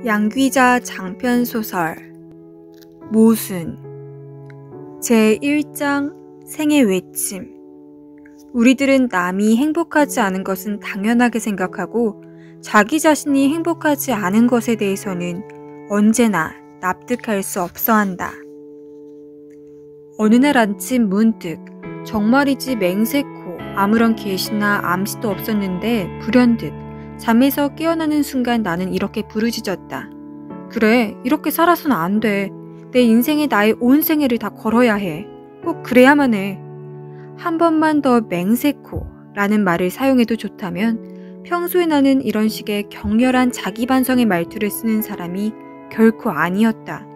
양귀자 장편소설 모순 제1장 생의 외침. 우리들은 남이 행복하지 않은 것은 당연하게 생각하고 자기 자신이 행복하지 않은 것에 대해서는 언제나 납득할 수 없어 한다. 어느 날 아침 문득 정말이지 맹세코 아무런 계시나 암시도 없었는데 불현듯 잠에서 깨어나는 순간 나는 이렇게 부르짖었다. 그래, 이렇게 살아서는 안 돼. 내 인생에 나의 온 생애를 다 걸어야 해. 꼭 그래야만 해. 한 번만 더 맹세코 라는 말을 사용해도 좋다면 평소에 나는 이런 식의 격렬한 자기 반성의 말투를 쓰는 사람이 결코 아니었다.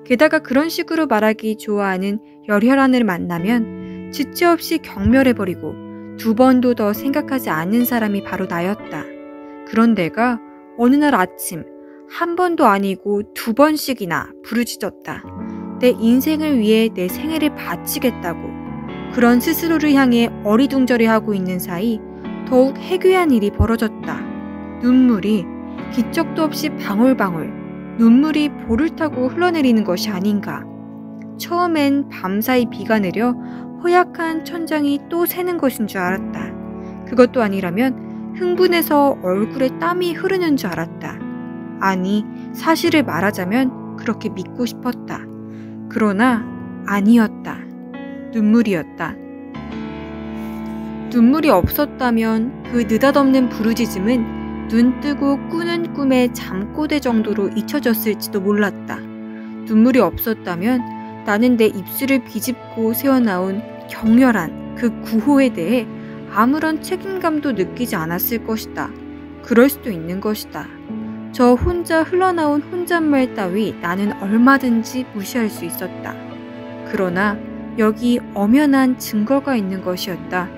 게다가 그런 식으로 말하기 좋아하는 열혈한을 만나면 지체 없이 경멸해버리고 두 번도 더 생각하지 않는 사람이 바로 나였다. 그런 내가 어느 날 아침 한 번도 아니고 두 번씩이나 부르짖었다. 내 인생을 위해 내 생애를 바치겠다고. 그런 스스로를 향해 어리둥절해하고 있는 사이 더욱 해괴한 일이 벌어졌다. 눈물이 기적도 없이 방울방울 눈물이 볼을 타고 흘러내리는 것이 아닌가. 처음엔 밤사이 비가 내려 허약한 천장이 또 새는 것인 줄 알았다. 그것도 아니라면 흥분해서 얼굴에 땀이 흐르는 줄 알았다. 아니, 사실을 말하자면 그렇게 믿고 싶었다. 그러나 아니었다. 눈물이었다. 눈물이 없었다면 그 느닷없는 부르짖음은 눈 뜨고 꾸는 꿈의 잠꼬대 정도로 잊혀졌을지도 몰랐다. 눈물이 없었다면 나는 내 입술을 비집고 새어나온 격렬한 그 구호에 대해 아무런 책임감도 느끼지 않았을 것이다. 그럴 수도 있는 것이다. 저 혼자 흘러나온 혼잣말 따위 나는 얼마든지 무시할 수 있었다. 그러나 여기 엄연한 증거가 있는 것이었다.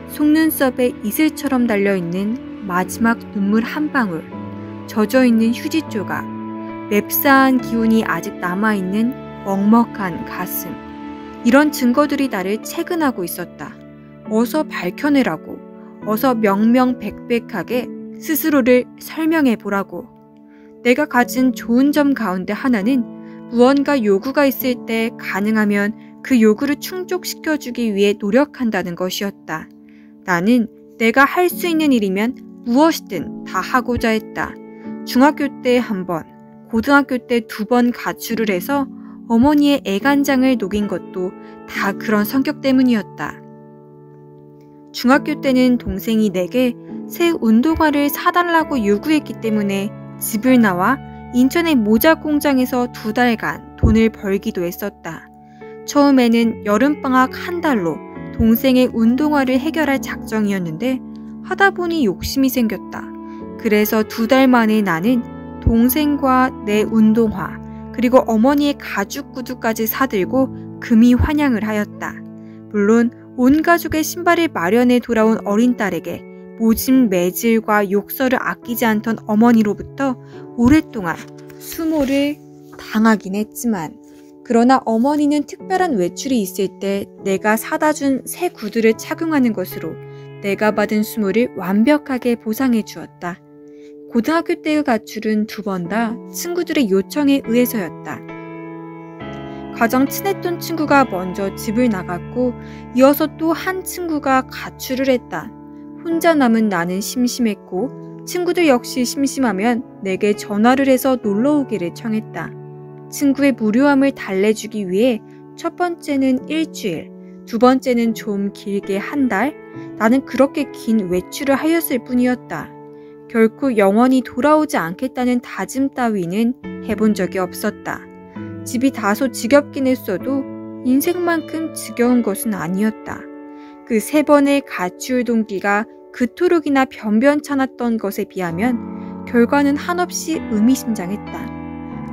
속눈썹에 이슬처럼 달려있는 마지막 눈물 한 방울, 젖어있는 휴지 조각, 맵싸한 기운이 아직 남아있는 먹먹한 가슴. 이런 증거들이 나를 채근하고 있었다. 어서 밝혀내라고, 어서 명명백백하게 스스로를 설명해 보라고. 내가 가진 좋은 점 가운데 하나는 무언가 요구가 있을 때 가능하면 그 요구를 충족시켜주기 위해 노력한다는 것이었다. 나는 내가 할 수 있는 일이면 무엇이든 다 하고자 했다. 중학교 때 한 번, 고등학교 때 두 번 가출을 해서 어머니의 애간장을 녹인 것도 다 그런 성격 때문이었다. 중학교 때는 동생이 내게 새 운동화를 사달라고 요구했기 때문에 집을 나와 인천의 모자 공장에서 2달간 돈을 벌기도 했었다. 처음에는 여름방학 한 달로 동생의 운동화를 해결할 작정이었는데 하다 보니 욕심이 생겼다. 그래서 2달 만에 나는 동생과 내 운동화 그리고 어머니의 가죽 구두까지 사들고 금이 환영을 하였다. 물론 온 가족의 신발을 마련해 돌아온 어린 딸에게 모진 매질과 욕설을 아끼지 않던 어머니로부터 오랫동안 수모를 당하긴 했지만, 그러나 어머니는 특별한 외출이 있을 때 내가 사다 준 새 구두를 착용하는 것으로 내가 받은 수모를 완벽하게 보상해 주었다. 고등학교 때의 가출은 2번 다 친구들의 요청에 의해서였다. 가장 친했던 친구가 먼저 집을 나갔고 이어서 또 한 친구가 가출을 했다. 혼자 남은 나는 심심했고 친구들 역시 심심하면 내게 전화를 해서 놀러오기를 청했다. 친구의 무료함을 달래주기 위해 첫 번째는 일주일, 두 번째는 좀 길게 한 달, 나는 그렇게 긴 외출을 하였을 뿐이었다. 결코 영원히 돌아오지 않겠다는 다짐 따위는 해본 적이 없었다. 집이 다소 지겹긴 했어도 인생만큼 지겨운 것은 아니었다. 그 3번의 가출 동기가 그토록이나 변변찮았던 것에 비하면 결과는 한없이 의미심장했다.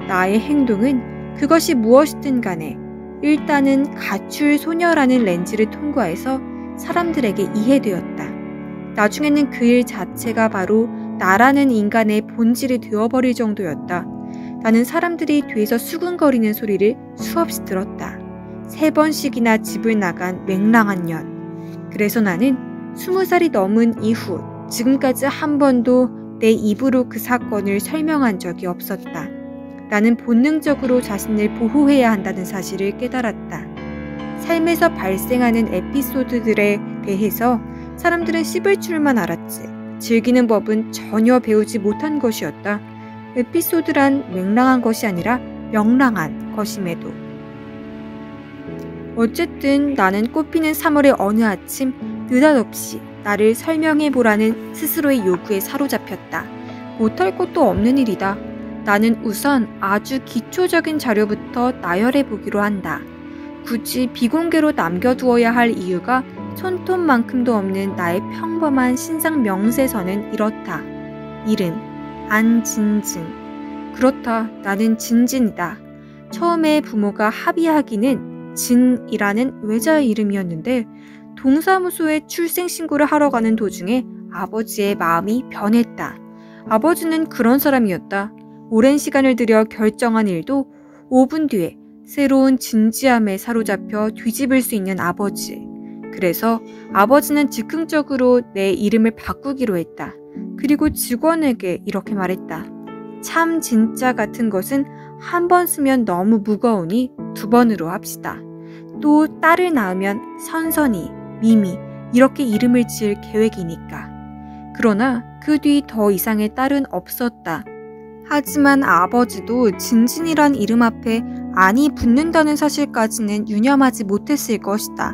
나의 행동은 그것이 무엇이든 간에 일단은 가출 소녀라는 렌즈를 통과해서 사람들에게 이해되었다. 나중에는 그 일 자체가 바로 나라는 인간의 본질이 되어버릴 정도였다. 나는 사람들이 뒤에서 수근거리는 소리를 수없이 들었다. 3번씩이나 집을 나간 맹랑한 년. 그래서 나는 20살이 넘은 이후 지금까지 한 번도 내 입으로 그 사건을 설명한 적이 없었다. 나는 본능적으로 자신을 보호해야 한다는 사실을 깨달았다. 삶에서 발생하는 에피소드들에 대해서 사람들은 씹을 줄만 알았지. 즐기는 법은 전혀 배우지 못한 것이었다. 에피소드란 맹랑한 것이 아니라 명랑한 것임에도. 어쨌든 나는 꽃피는 3월의 어느 아침 느닷없이 나를 설명해보라는 스스로의 요구에 사로잡혔다. 못할 것도 없는 일이다. 나는 우선 아주 기초적인 자료부터 나열해보기로 한다. 굳이 비공개로 남겨두어야 할 이유가 손톱만큼도 없는 나의 평범한 신상 명세서는 이렇다. 이름, 안진진. 그렇다. 나는 진진이다. 처음에 부모가 합의하기는 진이라는 외자의 이름이었는데 동사무소에 출생신고를 하러 가는 도중에 아버지의 마음이 변했다. 아버지는 그런 사람이었다. 오랜 시간을 들여 결정한 일도 5분 뒤에 새로운 진지함에 사로잡혀 뒤집을 수 있는 아버지. 그래서 아버지는 즉흥적으로 내 이름을 바꾸기로 했다. 그리고 직원에게 이렇게 말했다. 참 진짜 같은 것은 한 번 쓰면 너무 무거우니 2번으로 합시다. 또 딸을 낳으면 선선이, 미미 이렇게 이름을 지을 계획이니까. 그러나 그 뒤 더 이상의 딸은 없었다. 하지만 아버지도 진진이란 이름 앞에 안이 붙는다는 사실까지는 유념하지 못했을 것이다.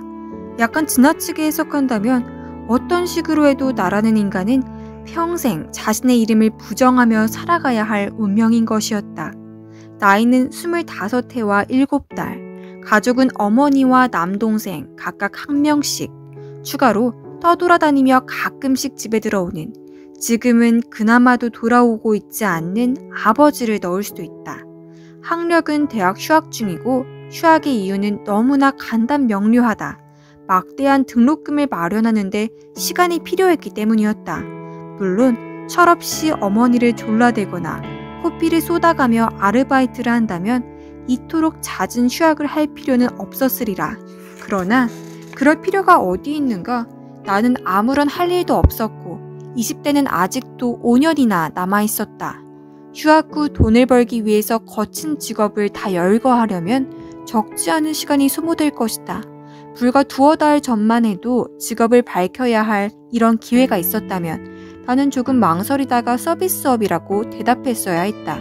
약간 지나치게 해석한다면 어떤 식으로 해도 나라는 인간은 평생 자신의 이름을 부정하며 살아가야 할 운명인 것이었다. 나이는 25해와 7달, 가족은 어머니와 남동생 각각 1명씩, 추가로 떠돌아다니며 가끔씩 집에 들어오는, 지금은 그나마도 돌아오고 있지 않는 아버지를 넣을 수도 있다. 학력은 대학 휴학 중이고 휴학의 이유는 너무나 간단명료하다. 막대한 등록금을 마련하는데 시간이 필요했기 때문이었다. 물론 철없이 어머니를 졸라대거나 코피를 쏟아가며 아르바이트를 한다면 이토록 잦은 휴학을 할 필요는 없었으리라. 그러나 그럴 필요가 어디 있는가? 나는 아무런 할 일도 없었고 20대는 아직도 5년이나 남아있었다. 휴학 후 돈을 벌기 위해서 거친 직업을 다 열거하려면 적지 않은 시간이 소모될 것이다. 불과 2달 전만 해도 직업을 밝혀야 할 이런 기회가 있었다면 나는 조금 망설이다가 서비스업이라고 대답했어야 했다.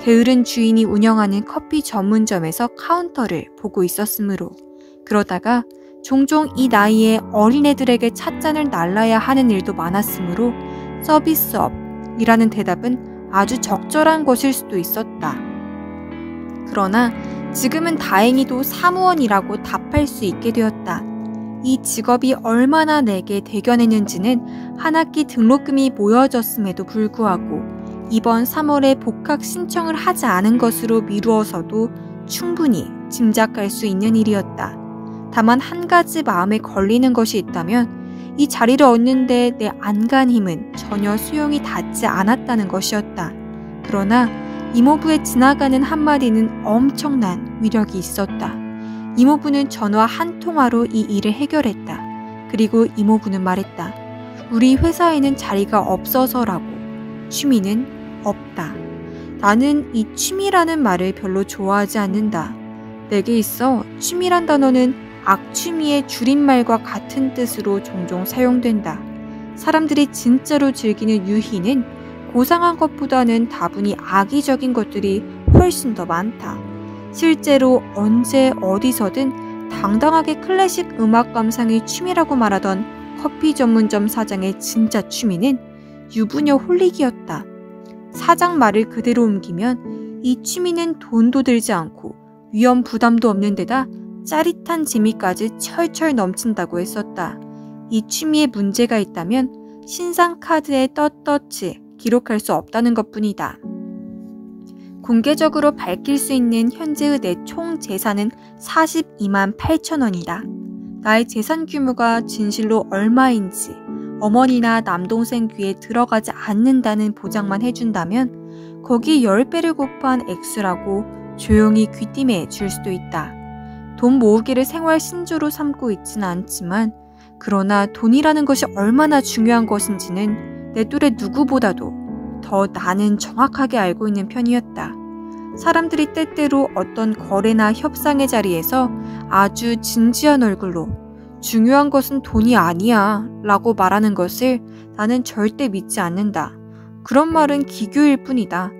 게으른 주인이 운영하는 커피 전문점에서 카운터를 보고 있었으므로. 그러다가 종종 이 나이에 어린애들에게 찻잔을 날라야 하는 일도 많았으므로 서비스업이라는 대답은 아주 적절한 것일 수도 있었다. 그러나 지금은 다행히도 사무원이라고 답할 수 있게 되었다. 이 직업이 얼마나 내게 대견했는지는 한 학기 등록금이 모여졌음에도 불구하고 이번 3월에 복학 신청을 하지 않은 것으로 미루어서도 충분히 짐작할 수 있는 일이었다. 다만 한 가지 마음에 걸리는 것이 있다면 이 자리를 얻는데 내 안간 힘은 전혀 소용이 닿지 않았다는 것이었다. 그러나 이모부의 지나가는 한마디는 엄청난 위력이 있었다. 이모부는 전화 한 통화로 이 일을 해결했다. 그리고 이모부는 말했다. 우리 회사에는 자리가 없어서라고. 취미는 없다. 나는 이 취미라는 말을 별로 좋아하지 않는다. 내게 있어 취미란 단어는 악취미의 줄임말과 같은 뜻으로 종종 사용된다. 사람들이 진짜로 즐기는 유희는 고상한 것보다는 다분히 악의적인 것들이 훨씬 더 많다. 실제로 언제 어디서든 당당하게 클래식 음악 감상이 취미라고 말하던 커피 전문점 사장의 진짜 취미는 유부녀 홀릭이었다. 사장 말을 그대로 옮기면 이 취미는 돈도 들지 않고 위험 부담도 없는 데다 짜릿한 재미까지 철철 넘친다고 했었다. 이 취미에 문제가 있다면 신상카드에 떳떳이 기록할 수 없다는 것뿐이다. 공개적으로 밝힐 수 있는 현재의 내 총 재산은 42만 8천 원이다. 나의 재산 규모가 진실로 얼마인지 어머니나 남동생 귀에 들어가지 않는다는 보장만 해준다면 거기에 10배를 곱한 액수라고 조용히 귀띔해 줄 수도 있다. 돈 모으기를 생활 신조로 삼고 있지는 않지만 그러나 돈이라는 것이 얼마나 중요한 것인지는 내 또래 누구보다도 더 나는 정확하게 알고 있는 편이었다. 사람들이 때때로 어떤 거래나 협상의 자리에서 아주 진지한 얼굴로 중요한 것은 돈이 아니야 라고 말하는 것을 나는 절대 믿지 않는다. 그런 말은 기교일 뿐이다.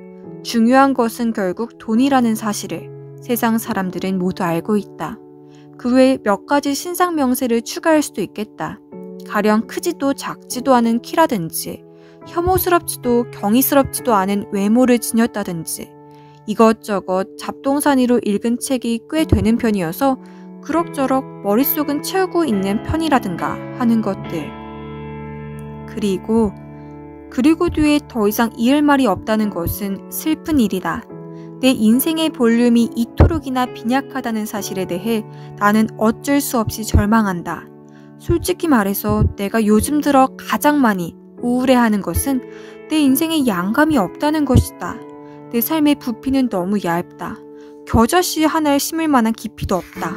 중요한 것은 결국 돈이라는 사실을 세상 사람들은 모두 알고 있다. 그 외에 몇 가지 신상 명세를 추가할 수도 있겠다. 가령 크지도 작지도 않은 키라든지 혐오스럽지도 경이스럽지도 않은 외모를 지녔다든지 이것저것 잡동사니로 읽은 책이 꽤 되는 편이어서 그럭저럭 머릿속은 채우고 있는 편이라든가 하는 것들. 그리고 뒤에 더 이상 이을 말이 없다는 것은 슬픈 일이다. 내 인생의 볼륨이 이토록이나 빈약하다는 사실에 대해 나는 어쩔 수 없이 절망한다. 솔직히 말해서 내가 요즘 들어 가장 많이 우울해하는 것은 내 인생에 양감이 없다는 것이다. 내 삶의 부피는 너무 얇다. 겨자씨 하나에 심을 만한 깊이도 없다.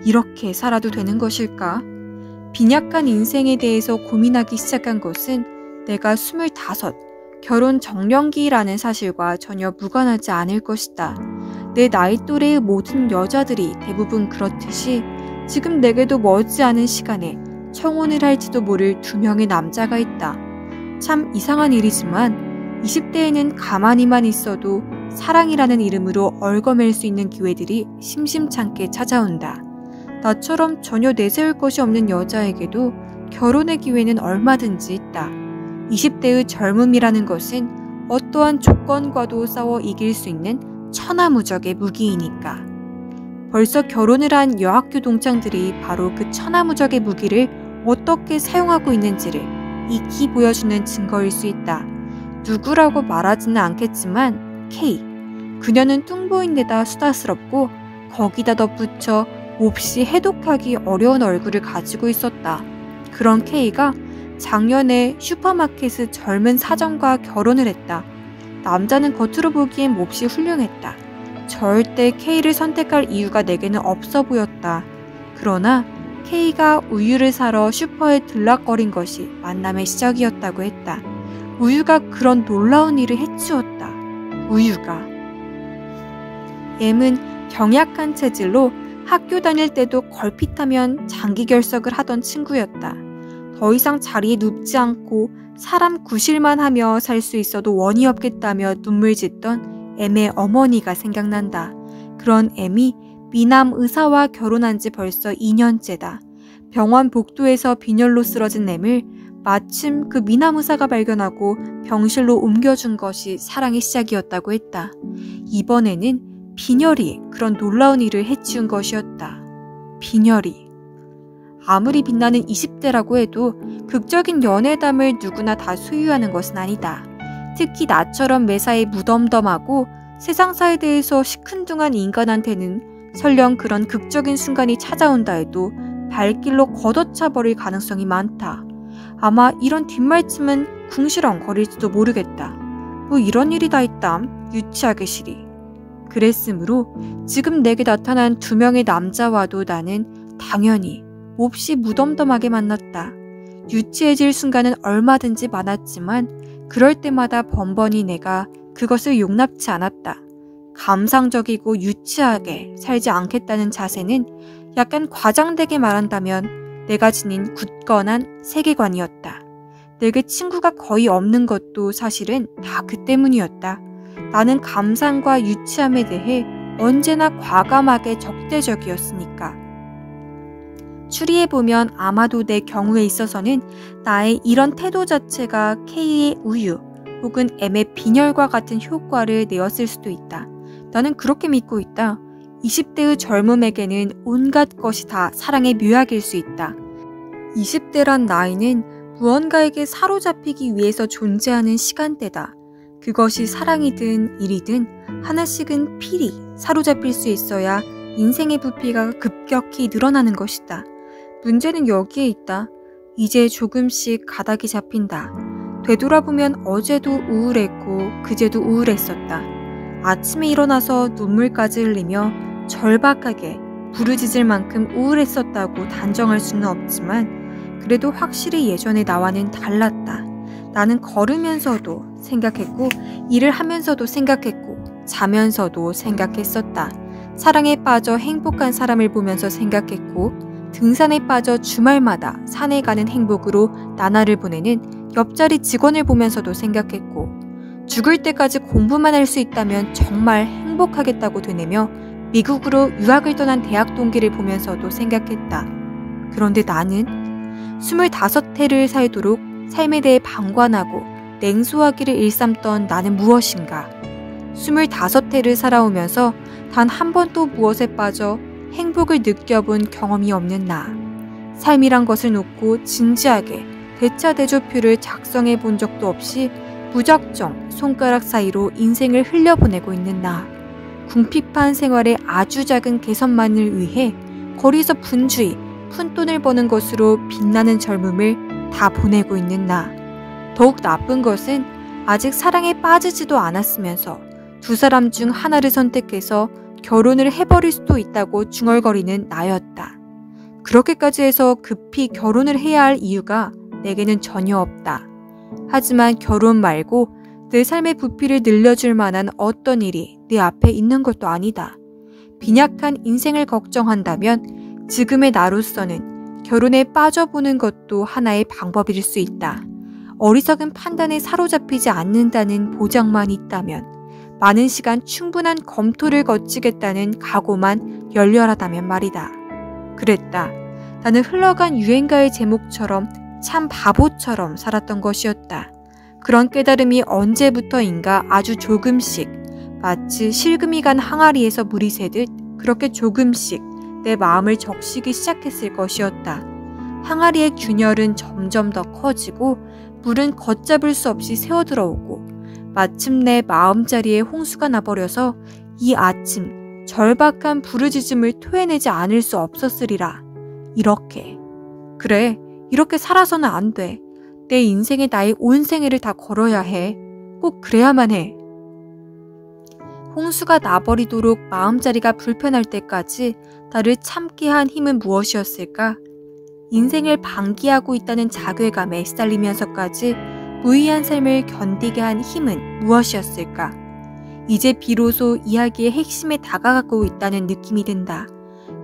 이렇게 살아도 되는 것일까? 빈약한 인생에 대해서 고민하기 시작한 것은 내가 25, 결혼 정년기라는 사실과 전혀 무관하지 않을 것이다. 내 나이 또래의 모든 여자들이 대부분 그렇듯이 지금 내게도 머지않은 시간에 청혼을 할지도 모를 2명의 남자가 있다. 참 이상한 일이지만 20대에는 가만히만 있어도 사랑이라는 이름으로 얽어맬 수 있는 기회들이 심심찮게 찾아온다. 나처럼 전혀 내세울 것이 없는 여자에게도 결혼의 기회는 얼마든지 있다. 20대의 젊음이라는 것은 어떠한 조건과도 싸워 이길 수 있는 천하무적의 무기이니까. 벌써 결혼을 한 여학교 동창들이 바로 그 천하무적의 무기를 어떻게 사용하고 있는지를 익히 보여주는 증거일 수 있다. 누구라고 말하지는 않겠지만 K. 그녀는 뚱보인데다 수다스럽고 거기다 덧붙여 몹시 해독하기 어려운 얼굴을 가지고 있었다. 그런 K가 작년에 슈퍼마켓의 젊은 사장과 결혼을 했다. 남자는 겉으로 보기엔 몹시 훌륭했다. 절대 K를 선택할 이유가 내게는 없어 보였다. 그러나 K가 우유를 사러 슈퍼에 들락거린 것이 만남의 시작이었다고 했다. 우유가 그런 놀라운 일을 해치웠다. 우유가. M은 병약한 체질로 학교 다닐 때도 걸핏하면 장기 결석을 하던 친구였다. 더 이상 자리에 눕지 않고 사람 구실만 하며 살 수 있어도 원이 없겠다며 눈물 짓던 M의 어머니가 생각난다. 그런 M이 미남 의사와 결혼한 지 벌써 2년째다. 병원 복도에서 빈혈로 쓰러진 M을 마침 그 미남 의사가 발견하고 병실로 옮겨준 것이 사랑의 시작이었다고 했다. 이번에는 빈혈이 그런 놀라운 일을 해치운 것이었다. 빈혈이. 아무리 빛나는 20대라고 해도 극적인 연애담을 누구나 다 소유하는 것은 아니다. 특히 나처럼 매사에 무덤덤하고 세상사에 대해서 시큰둥한 인간한테는 설령 그런 극적인 순간이 찾아온다 해도 발길로 걷어차 버릴 가능성이 많다. 아마 이런 뒷말쯤은 궁시렁거릴지도 모르겠다. 뭐 이런 일이 다 있담. 유치하게 시리. 그랬으므로 지금 내게 나타난 2명의 남자와도 나는 당연히 몹시 무덤덤하게 만났다. 유치해질 순간은 얼마든지 많았지만 그럴 때마다 번번이 내가 그것을 용납치 않았다. 감상적이고 유치하게 살지 않겠다는 자세는 약간 과장되게 말한다면 내가 지닌 굳건한 세계관이었다. 내게 친구가 거의 없는 것도 사실은 다 그 때문이었다. 나는 감상과 유치함에 대해 언제나 과감하게 적대적이었으니까. 추리해보면 아마도 내 경우에 있어서는 나의 이런 태도 자체가 K의 우유 혹은 M의 빈혈과 같은 효과를 내었을 수도 있다. 나는 그렇게 믿고 있다. 20대의 젊음에게는 온갖 것이 다 사랑의 묘약일 수 있다. 20대란 나이는 무언가에게 사로잡히기 위해서 존재하는 시간대다. 그것이 사랑이든 일이든 하나씩은 필히 사로잡힐 수 있어야 인생의 부피가 급격히 늘어나는 것이다. 문제는 여기에 있다. 이제 조금씩 가닥이 잡힌다. 되돌아보면 어제도 우울했고 그제도 우울했었다. 아침에 일어나서 눈물까지 흘리며 절박하게 부르짖을 만큼 우울했었다고 단정할 수는 없지만 그래도 확실히 예전의 나와는 달랐다. 나는 걸으면서도 생각했고 일을 하면서도 생각했고 자면서도 생각했었다. 사랑에 빠져 행복한 사람을 보면서 생각했고 등산에 빠져 주말마다 산에 가는 행복으로 나날을 보내는 옆자리 직원을 보면서도 생각했고 죽을 때까지 공부만 할 수 있다면 정말 행복하겠다고 되뇌며 미국으로 유학을 떠난 대학 동기를 보면서도 생각했다. 그런데 나는 25해를 살도록 삶에 대해 방관하고 냉소하기를 일삼던 나는 무엇인가? 25해를 살아오면서 단 한 번도 무엇에 빠져 행복을 느껴본 경험이 없는 나. 삶이란 것을 놓고 진지하게 대차대조표를 작성해 본 적도 없이 무작정 손가락 사이로 인생을 흘려보내고 있는 나. 궁핍한 생활의 아주 작은 개선만을 위해 거리에서 분주히 푼돈을 버는 것으로 빛나는 젊음을 다 보내고 있는 나. 더욱 나쁜 것은 아직 사랑에 빠지지도 않았으면서 두 사람 중 하나를 선택해서 결혼을 해버릴 수도 있다고 중얼거리는 나였다. 그렇게까지 해서 급히 결혼을 해야 할 이유가 내게는 전혀 없다. 하지만 결혼 말고 내 삶의 부피를 늘려줄 만한 어떤 일이 내 앞에 있는 것도 아니다. 빈약한 인생을 걱정한다면 지금의 나로서는 결혼에 빠져보는 것도 하나의 방법일 수 있다. 어리석은 판단에 사로잡히지 않는다는 보장만 있다면, 많은 시간 충분한 검토를 거치겠다는 각오만 열렬하다면 말이다. 그랬다. 나는 흘러간 유행가의 제목처럼 참 바보처럼 살았던 것이었다. 그런 깨달음이 언제부터인가 아주 조금씩, 마치 실금이 간 항아리에서 물이 새듯 그렇게 조금씩 내 마음을 적시기 시작했을 것이었다. 항아리의 균열은 점점 더 커지고 물은 걷잡을 수 없이 새어들어오고 마침내 마음자리에 홍수가 나버려서 이 아침 절박한 부르짖음을 토해내지 않을 수 없었으리라. 이렇게. 그래, 이렇게 살아서는 안 돼. 내 인생에 나의 온 생애를 다 걸어야 해. 꼭 그래야만 해. 홍수가 나버리도록 마음자리가 불편할 때까지 나를 참게 한 힘은 무엇이었을까? 인생을 방기하고 있다는 자괴감에 시달리면서까지 무의한 삶을 견디게 한 힘은 무엇이었을까? 이제 비로소 이야기의 핵심에 다가가고 있다는 느낌이 든다.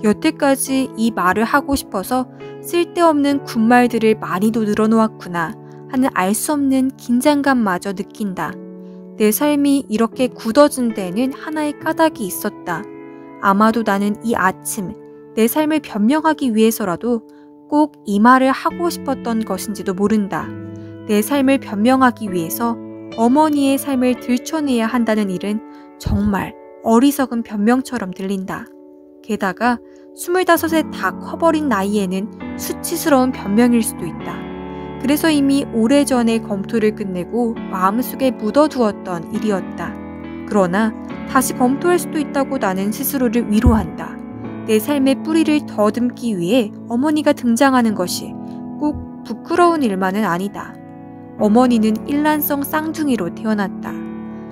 여태까지 이 말을 하고 싶어서 쓸데없는 군말들을 많이도 늘어놓았구나 하는 알 수 없는 긴장감마저 느낀다. 내 삶이 이렇게 굳어진 데에는 하나의 까닭이 있었다. 아마도 나는 이 아침 내 삶을 변명하기 위해서라도 꼭 이 말을 하고 싶었던 것인지도 모른다. 내 삶을 변명하기 위해서 어머니의 삶을 들춰내야 한다는 일은 정말 어리석은 변명처럼 들린다. 게다가 25에 다 커버린 나이에는 수치스러운 변명일 수도 있다. 그래서 이미 오래전에 검토를 끝내고 마음속에 묻어두었던 일이었다. 그러나 다시 검토할 수도 있다고 나는 스스로를 위로한다. 내 삶의 뿌리를 더듬기 위해 어머니가 등장하는 것이 꼭 부끄러운 일만은 아니다. 어머니는 일란성 쌍둥이로 태어났다.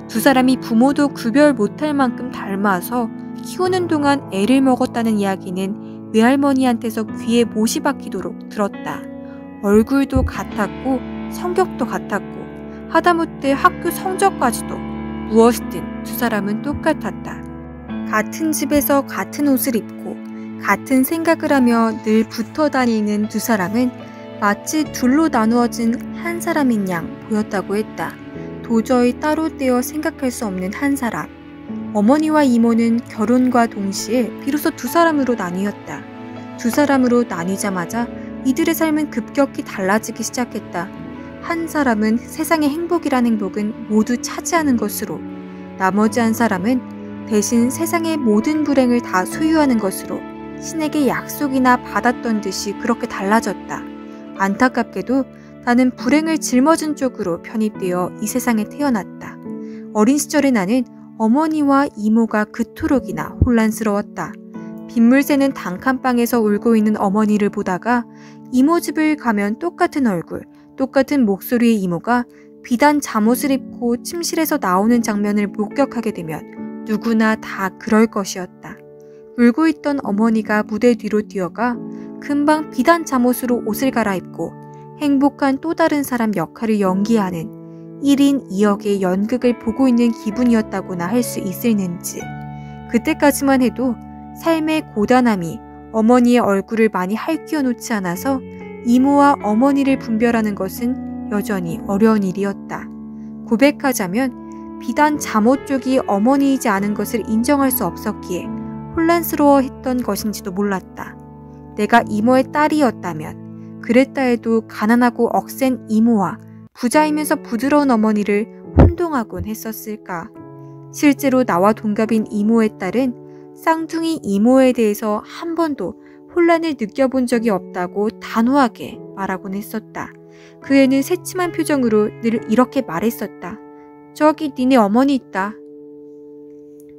두 사람이 부모도 구별 못할 만큼 닮아서 키우는 동안 애를 먹었다는 이야기는 외할머니한테서 귀에 못이 박히도록 들었다. 얼굴도 같았고 성격도 같았고 하다못해 학교 성적까지도 무엇이든 두 사람은 똑같았다. 같은 집에서 같은 옷을 입고 같은 생각을 하며 늘 붙어 다니는 두 사람은 마치 둘로 나누어진 한 사람인 양 보였다고 했다. 도저히 따로 떼어 생각할 수 없는 한 사람. 어머니와 이모는 결혼과 동시에 비로소 두 사람으로 나뉘었다. 두 사람으로 나뉘자마자 이들의 삶은 급격히 달라지기 시작했다. 한 사람은 세상의 행복은 모두 차지하는 것으로, 나머지 한 사람은 대신 세상의 모든 불행을 다 소유하는 것으로 신에게 약속이나 받았던 듯이 그렇게 달라졌다. 안타깝게도 나는 불행을 짊어진 쪽으로 편입되어 이 세상에 태어났다. 어린 시절의 나는 어머니와 이모가 그토록이나 혼란스러웠다. 빗물 새는 단칸방에서 울고 있는 어머니를 보다가 이모 집을 가면 똑같은 얼굴, 똑같은 목소리의 이모가 비단 잠옷을 입고 침실에서 나오는 장면을 목격하게 되면 누구나 다 그럴 것이었다. 울고 있던 어머니가 무대 뒤로 뛰어가 금방 비단 잠옷으로 옷을 갈아입고 행복한 또 다른 사람 역할을 연기하는 1인 2역의 연극을 보고 있는 기분이었다고나 할 수 있을는지. 그때까지만 해도 삶의 고단함이 어머니의 얼굴을 많이 할퀴어 놓지 않아서 이모와 어머니를 분별하는 것은 여전히 어려운 일이었다. 고백하자면 비단 잠옷 쪽이 어머니이지 않은 것을 인정할 수 없었기에 혼란스러워했던 것인지도 몰랐다. 내가 이모의 딸이었다면 그랬다 해도 가난하고 억센 이모와 부자이면서 부드러운 어머니를 혼동하곤 했었을까. 실제로 나와 동갑인 이모의 딸은 쌍둥이 이모에 대해서 한 번도 혼란을 느껴본 적이 없다고 단호하게 말하곤 했었다. 그 애는 새침한 표정으로 늘 이렇게 말했었다. 저기 니네 어머니 있다.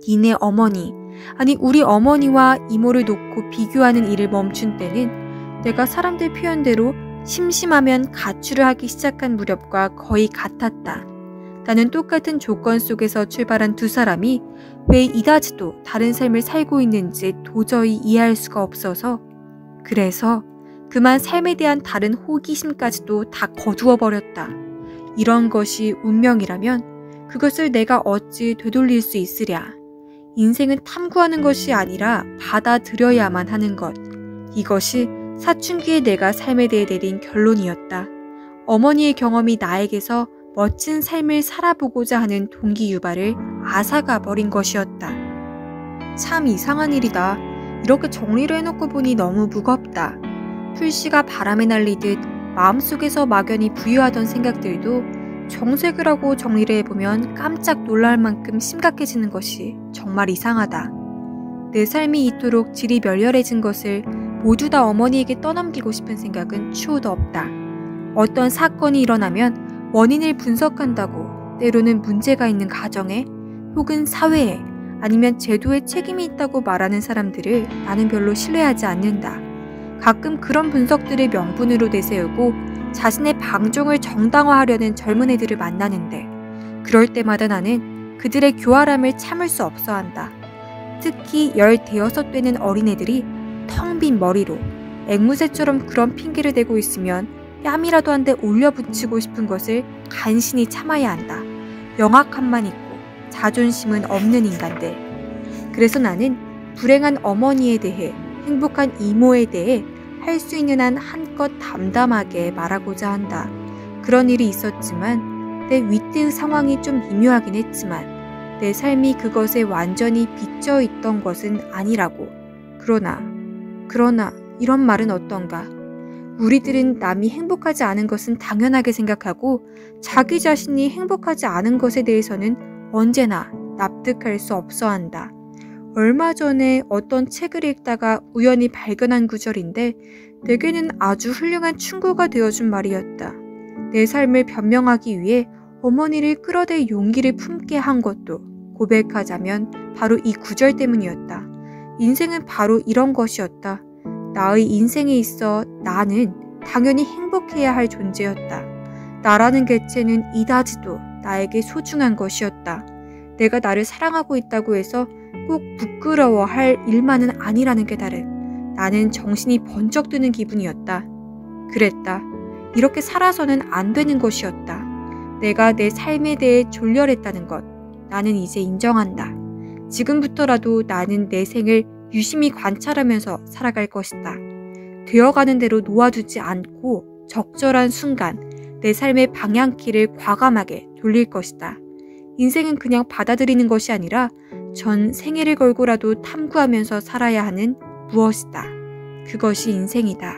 니네 어머니, 아니 우리 어머니와 이모를 놓고 비교하는 일을 멈춘 때는 내가 사람들 표현대로 심심하면 가출을 하기 시작한 무렵과 거의 같았다. 나는 똑같은 조건 속에서 출발한 두 사람이 왜 이다지도 다른 삶을 살고 있는지 도저히 이해할 수가 없어서, 그래서 그만 삶에 대한 다른 호기심까지도 다 거두어 버렸다. 이런 것이 운명이라면 그것을 내가 어찌 되돌릴 수 있으랴. 인생은 탐구하는 것이 아니라 받아들여야만 하는 것. 이것이 사춘기에 내가 삶에 대해 내린 결론이었다. 어머니의 경험이 나에게서 멋진 삶을 살아보고자 하는 동기 유발을 앗아가 버린 것이었다. 참 이상한 일이다. 이렇게 정리를 해놓고 보니 너무 무겁다. 풀씨가 바람에 날리듯 마음속에서 막연히 부유하던 생각들도 정색을 하고 정리를 해보면 깜짝 놀랄 만큼 심각해지는 것이 정말 이상하다. 내 삶이 이토록 질이 멸렬해진 것을 모두 다 어머니에게 떠넘기고 싶은 생각은 추호도 없다. 어떤 사건이 일어나면 원인을 분석한다고 때로는 문제가 있는 가정에 혹은 사회에 아니면 제도에 책임이 있다고 말하는 사람들을 나는 별로 신뢰하지 않는다. 가끔 그런 분석들을 명분으로 내세우고 자신의 방종을 정당화하려는 젊은 애들을 만나는데 그럴 때마다 나는 그들의 교활함을 참을 수 없어 한다. 특히 15되는 어린애들이 텅 빈 머리로 앵무새처럼 그런 핑계를 대고 있으면 뺨이라도 한 대 올려붙이고 싶은 것을 간신히 참아야 한다. 영악함만 있고 자존심은 없는 인간들. 그래서 나는 불행한 어머니에 대해, 행복한 이모에 대해 할 수 있는 한 한껏 담담하게 말하고자 한다. 그런 일이 있었지만 내 윗등 상황이 좀 미묘하긴 했지만 내 삶이 그것에 완전히 빚져 있던 것은 아니라고. 그러나 이런 말은 어떤가. 우리들은 남이 행복하지 않은 것은 당연하게 생각하고 자기 자신이 행복하지 않은 것에 대해서는 언제나 납득할 수 없어 한다. 얼마 전에 어떤 책을 읽다가 우연히 발견한 구절인데 내게는 아주 훌륭한 충고가 되어준 말이었다. 내 삶을 변명하기 위해 어머니를 끌어댈 용기를 품게 한 것도 고백하자면 바로 이 구절 때문이었다. 인생은 바로 이런 것이었다. 나의 인생에 있어 나는 당연히 행복해야 할 존재였다. 나라는 개체는 이다지도 나에게 소중한 것이었다. 내가 나를 사랑하고 있다고 해서 꼭 부끄러워할 일만은 아니라는 깨달음. 나는 정신이 번쩍 드는 기분이었다. 그랬다. 이렇게 살아서는 안 되는 것이었다. 내가 내 삶에 대해 졸렬했다는 것. 나는 이제 인정한다. 지금부터라도 나는 내 생을 유심히 관찰하면서 살아갈 것이다. 되어가는 대로 놓아두지 않고 적절한 순간 내 삶의 방향키를 과감하게 돌릴 것이다. 인생은 그냥 받아들이는 것이 아니라 전 생애를 걸고라도 탐구하면서 살아야 하는 무엇이다. 그것이 인생이다.